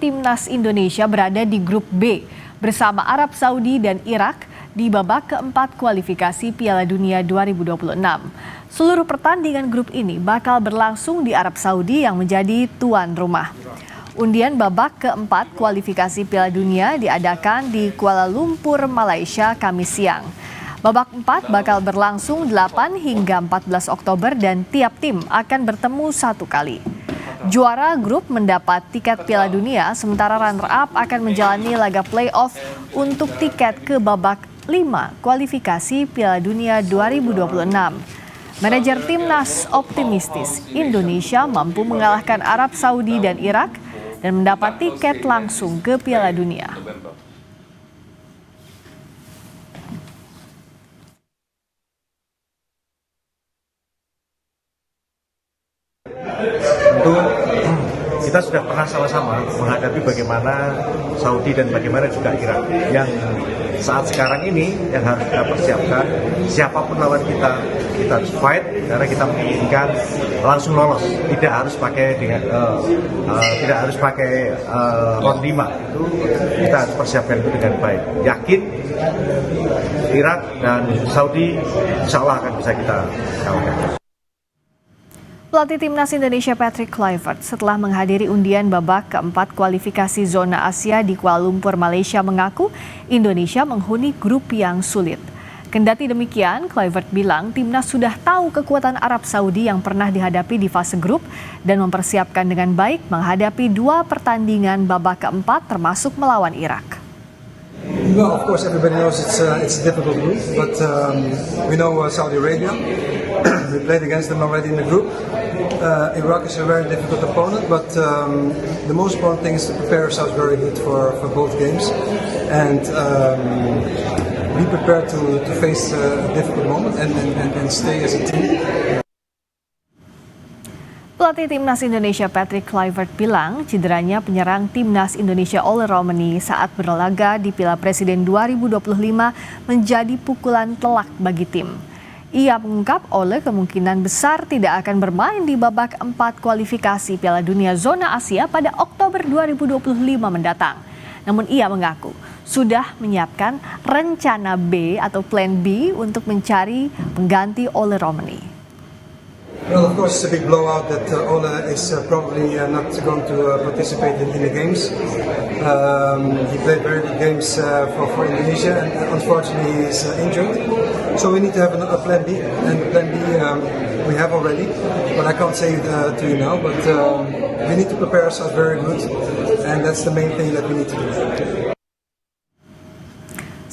timnas Indonesia berada di grup B bersama Arab Saudi dan Irak di babak keempat kualifikasi Piala Dunia 2026. Seluruh pertandingan grup ini bakal berlangsung di Arab Saudi yang menjadi tuan rumah. Undian babak keempat kualifikasi Piala Dunia diadakan di Kuala Lumpur, Malaysia, Kamis siang. Babak 4 bakal berlangsung 8 hingga 14 Oktober dan tiap tim akan bertemu satu kali. Juara grup mendapat tiket Piala Dunia, sementara runner-up akan menjalani laga play-off untuk tiket ke babak 5 kualifikasi Piala Dunia 2026. Manajer timnas optimistis Indonesia mampu mengalahkan Arab Saudi dan Irak dan mendapat tiket langsung ke Piala Dunia. Tentu kita sudah pernah sama-sama menghadapi bagaimana Saudi dan bagaimana juga Irak. Yang saat sekarang ini yang harus kita persiapkan, siapapun lawan kita harus fight karena kita menginginkan langsung lolos. Tidak harus pakai round 5. Itu kita harus persiapkan itu dengan baik. Yakin Irak dan Saudi insya Allah akan bisa kita kalahkan. Pelatih timnas Indonesia Patrick Kluivert setelah menghadiri undian babak keempat kualifikasi zona Asia di Kuala Lumpur, Malaysia mengaku Indonesia menghuni grup yang sulit. Kendati demikian, Kluivert bilang timnas sudah tahu kekuatan Arab Saudi yang pernah dihadapi di fase grup dan mempersiapkan dengan baik menghadapi 2 pertandingan babak keempat termasuk melawan Irak. Well, of course, everybody knows it's a difficult group, but we know Saudi Arabia. We played against them already in the group. Iraq is a very difficult opponent, but the most important thing is to prepare ourselves very good for both games and be prepared to face a difficult moment and stay as a team. Pelatih timnas Indonesia Patrick Kluivert bilang cederanya penyerang timnas Indonesia Ole Romani saat berlaga di Piala Presiden 2025 menjadi pukulan telak bagi tim. Ia mengungkap Ole kemungkinan besar tidak akan bermain di babak 4 kualifikasi Piala Dunia Zona Asia pada Oktober 2025 mendatang. Namun ia mengaku sudah menyiapkan rencana B atau plan B untuk mencari pengganti Ole Romani. Well, of course, it's a big blowout that Ole is probably not going to participate in the games. He played very good games for Indonesia, and unfortunately he's injured. So we need to have a plan B, and the plan B we have already, but I can't say it to you now. But we need to prepare ourselves very good, and that's the main thing that we need to do.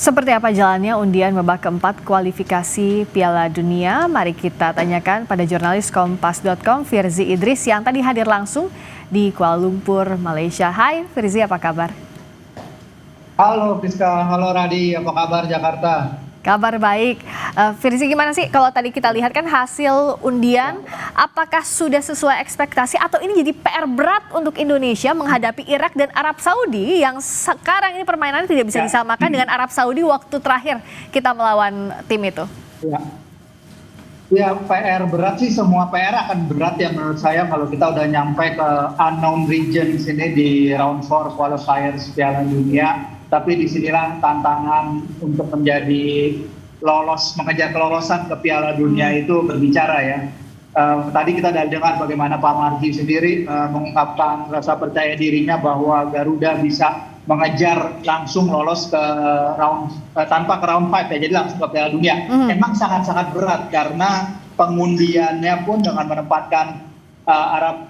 Seperti apa jalannya undian babak keempat kualifikasi Piala Dunia? Mari kita tanyakan pada jurnalis Kompas.com Firzi Idris yang tadi hadir langsung di Kuala Lumpur, Malaysia. Hai Firzi, apa kabar? Halo Priska, halo Radi, apa kabar Jakarta? Kabar baik. Firzi, gimana sih kalau tadi kita lihat kan hasil undian, apakah sudah sesuai ekspektasi atau ini jadi PR berat untuk Indonesia menghadapi Irak dan Arab Saudi yang sekarang ini permainannya tidak bisa disamakan dengan Arab Saudi waktu terakhir kita melawan tim itu? Ya, PR berat sih, semua PR akan berat ya menurut saya kalau kita udah nyampe ke unknown region sini di round 4 qualifiers Piala Dunia. Tapi disinilah tantangan untuk menjadi mengejar kelolosan ke Piala Dunia itu berbicara ya. Tadi kita sudah dengar bagaimana Pak Marji sendiri mengungkapkan rasa percaya dirinya bahwa Garuda bisa mengejar langsung lolos ke tanpa ke round 5 ya, jadi langsung ke Piala Dunia. Memang sangat-sangat berat karena pengundiannya pun dengan menempatkan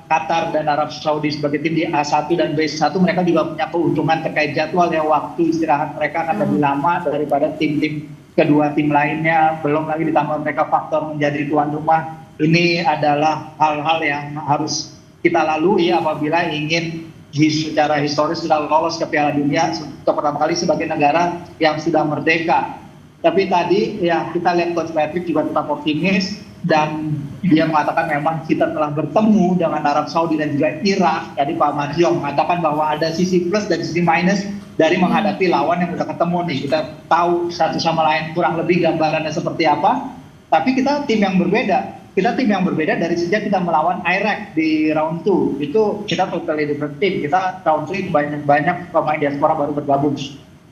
Qatar dan Arab Saudi sebagai tim di A1 dan B1, mereka juga punya keuntungan terkait jadwal ya, waktu istirahat mereka akan lebih lama daripada tim-tim kedua tim lainnya, belum lagi ditambah mereka faktor menjadi tuan rumah. Ini adalah hal-hal yang harus kita lalui apabila ingin secara historis sudah lolos ke Piala Dunia untuk pertama kali sebagai negara yang sudah merdeka. Tapi tadi ya kita lihat Coach Patrick juga tetap optimis dan dia mengatakan memang kita telah bertemu dengan Arab Saudi dan juga Irak. Jadi Pak Marjo mengatakan bahwa ada sisi plus dan sisi minus dari menghadapi lawan yang sudah ketemu nih. Kita tahu satu sama lain kurang lebih gambarannya seperti apa. Tapi kita tim yang berbeda. kita tim yang berbeda dari sejak kita melawan Iraq di round 2. Itu kita totally different team. Kita round 3 banyak pemain diaspora baru bergabung.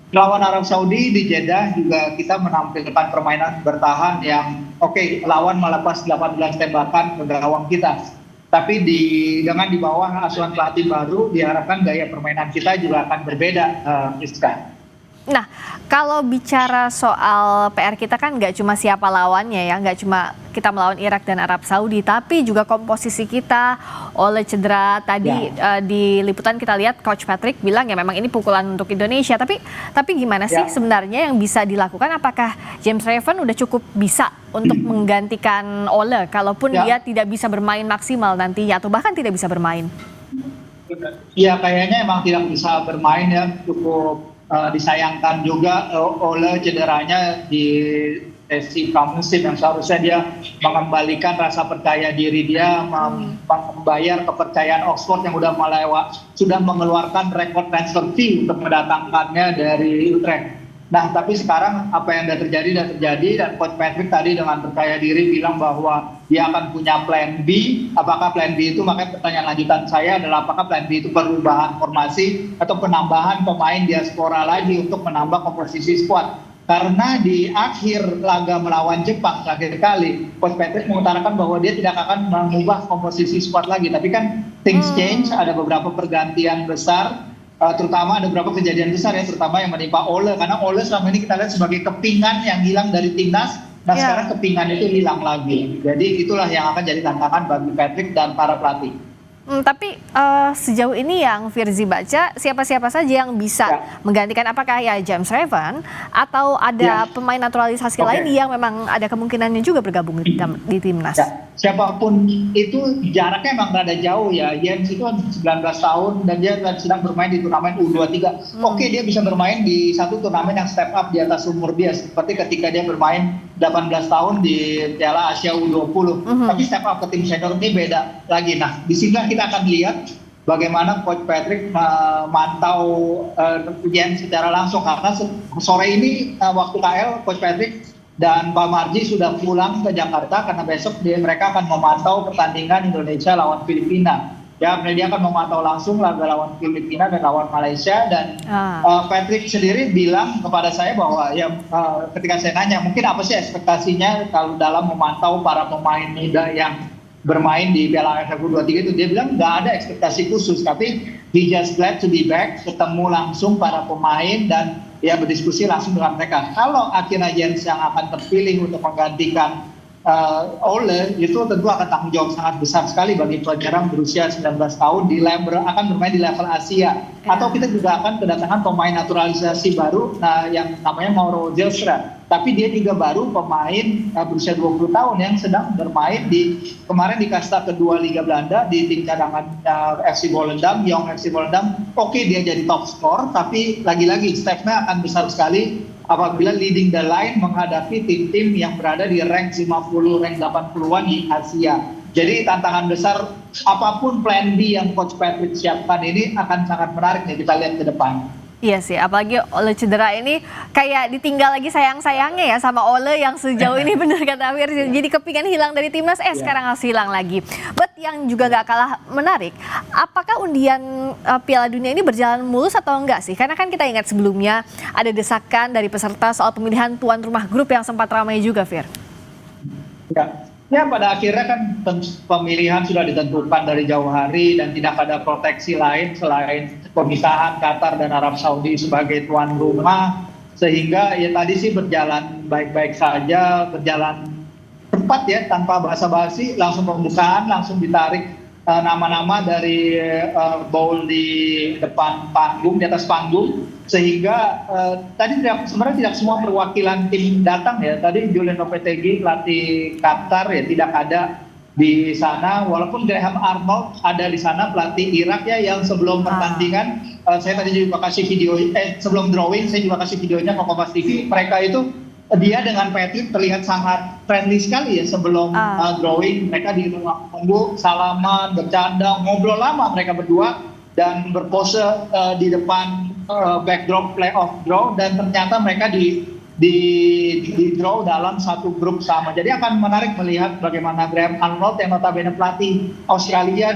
Lawan Arab Saudi di Jeddah juga kita menampilkan permainan bertahan yang oke, lawan melepas 18 tembakan ke gawang kita. Tapi dengan di bawah asuhan pelatih baru, diharapkan gaya permainan kita juga akan berbeda, Rizka. Nah, kalau bicara soal PR kita kan nggak cuma siapa lawannya ya, nggak cuma kita melawan Irak dan Arab Saudi, tapi juga komposisi kita oleh cedera. Tadi di liputan kita lihat Coach Patrick bilang ya memang ini pukulan untuk Indonesia. Tapi gimana sih sebenarnya yang bisa dilakukan? Apakah James Raven udah cukup bisa untuk menggantikan Ole kalaupun dia tidak bisa bermain maksimal nantinya atau bahkan tidak bisa bermain? Ya kayaknya emang tidak bisa bermain ya, cukup disayangkan juga oleh cederanya di sesi pramusim yang seharusnya dia mengembalikan rasa percaya diri dia, membayar kepercayaan Oxford yang sudah mengeluarkan rekor transfer fee untuk mendatangkannya dari Utrecht. Nah, tapi sekarang apa yang sudah terjadi dan Coach Patrick tadi dengan percaya diri bilang bahwa dia akan punya plan B. Apakah plan B itu, makanya pertanyaan lanjutan saya adalah apakah plan B itu perubahan formasi atau penambahan pemain diaspora lagi untuk menambah komposisi squad. Karena di akhir laga melawan Jepang terakhir kali, Coach Patrick mengutarakan bahwa dia tidak akan mengubah komposisi squad lagi. Tapi kan things change, ada beberapa pergantian besar. Terutama ada beberapa kejadian besar ya, terutama yang menimpa Ole, karena Ole selama ini kita lihat sebagai kepingan yang hilang dari timnas. Nah sekarang kepingan itu hilang lagi, jadi itulah yang akan jadi tantangan bagi Patrick dan para pelatih. Tapi sejauh ini yang Firzi baca, siapa-siapa saja yang bisa menggantikan, apakah ya James Raven atau ada pemain naturalisasi lain yang memang ada kemungkinannya juga bergabung di timnas? Siapapun itu jaraknya emang rada jauh ya. James itu 19 tahun dan dia sedang bermain di turnamen U23. Oke, dia bisa bermain di satu turnamen yang step up di atas umur dia, seperti ketika dia bermain 18 tahun di Piala Asia U20. Tapi step up ke tim senior ini beda lagi. Nah, di sini kita akan lihat bagaimana Coach Patrick memantau James secara langsung, karena sore ini waktu KL Coach Patrick dan Pak Marji sudah pulang ke Jakarta karena besok mereka akan memantau pertandingan Indonesia lawan Filipina. Ya, dia akan memantau langsung laga lawan Filipina dan lawan Malaysia. Dan Patrick sendiri bilang kepada saya bahwa ketika saya nanya mungkin apa sih ekspektasinya kalau dalam memantau para pemain muda yang bermain di Piala AFF U23 itu, dia bilang nggak ada ekspektasi khusus, tapi he just glad to be back, ketemu langsung para pemain dan berdiskusi langsung dengan mereka. Kalau akhirnya Jens yang akan terpilih untuk menggantikan Ole, itu tentu akan tanggung jawab sangat besar sekali bagi penyerang berusia 19 tahun akan bermain di level Asia. Atau kita juga akan kedatangan pemain naturalisasi baru yang namanya Mauro Zelstra. Tapi dia juga baru pemain berusia 20 tahun yang sedang bermain kemarin di kasta kedua Liga Belanda di tim cadangan FC Volendam, Young FC Volendam. Oke, dia jadi top skor, tapi lagi-lagi stepnya akan besar sekali apabila leading the line menghadapi tim-tim yang berada di rank 50, rank 80-an di Asia. Jadi tantangan besar, apapun plan B yang Coach Patrick siapkan ini akan sangat menarik nih kita lihat ke depan. Iya sih, apalagi Ole cedera ini kayak ditinggal lagi sayang-sayangnya ya sama Ole yang sejauh ini benar kata Firzi. Jadi kepingan hilang dari timnas, sekarang harus hilang lagi. But yang juga gak kalah menarik, apakah undian Piala Dunia ini berjalan mulus atau enggak sih? Karena kan kita ingat sebelumnya ada desakan dari peserta soal pemilihan tuan rumah grup yang sempat ramai juga, Fir. Ya, pada akhirnya kan pemilihan sudah ditentukan dari jauh hari dan tidak ada proteksi lain selain pemisahan Qatar dan Arab Saudi sebagai tuan rumah, sehingga tadi sih berjalan baik-baik saja, berjalan cepat ya, tanpa basa-basi, langsung pembukaan, langsung ditarik nama-nama dari bowl di depan panggung, di atas panggung, sehingga tadi sebenarnya tidak semua perwakilan tim datang ya. Tadi Julian Lopetegui, pelatih Qatar tidak ada di sana, walaupun Graham Arnold ada di sana, pelatih Irak yang sebelum pertandingan saya tadi juga kasih video, sebelum drawing saya juga kasih videonya ke Kompas TV. Mereka itu dia dengan Patrick terlihat sangat friendly sekali ya sebelum drawing. Mereka di rumah tunggu, salaman, bercanda, ngobrol lama mereka berdua dan berpose di depan backdrop playoff draw, dan ternyata mereka di draw dalam satu grup sama. Jadi akan menarik melihat bagaimana Graham Arnold yang notabene pelatih Australia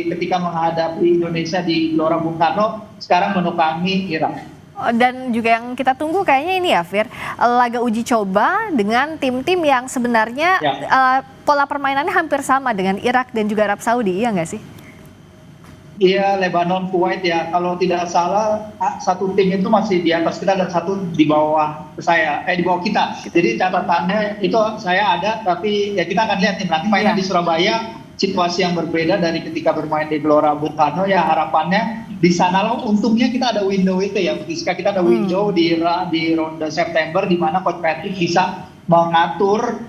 ketika menghadapi Indonesia di Gelora Bung Karno sekarang menukangi Irak. Dan juga yang kita tunggu kayaknya ini ya, Fir, laga uji coba dengan tim-tim yang sebenarnya pola permainannya hampir sama dengan Irak dan juga Arab Saudi, iya nggak sih? Iya, Lebanon, Kuwait ya. Kalau tidak salah, satu tim itu masih di atas kita dan satu di bawah di bawah kita. Jadi catatannya itu saya ada, tapi ya kita akan lihat nih nanti mainan di Surabaya. Situasi yang berbeda dari ketika bermain di Gelora Bung Karno, ya harapannya di sana loh. Untungnya kita ada window itu ya, ketika kita ada window di ronde September di mana Coach Patrick bisa mengatur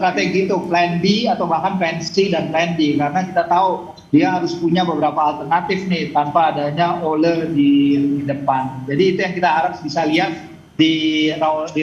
strategi itu plan B atau bahkan plan C dan plan D, karena kita tahu dia harus punya beberapa alternatif nih tanpa adanya Ole di depan. Jadi itu yang kita harap bisa lihat di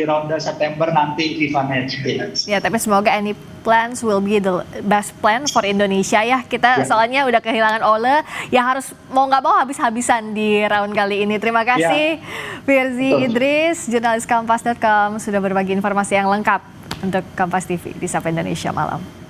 ronde September nanti FIFA Matchday. Ya, tapi semoga any plans will be the best plan for Indonesia ya. Kita soalnya udah kehilangan Ole, ya harus mau nggak mau habis-habisan di round kali ini. Terima kasih Firzi Idris, jurnalis Kompas.com sudah berbagi informasi yang lengkap untuk Kompas TV di Sapa Indonesia Malam.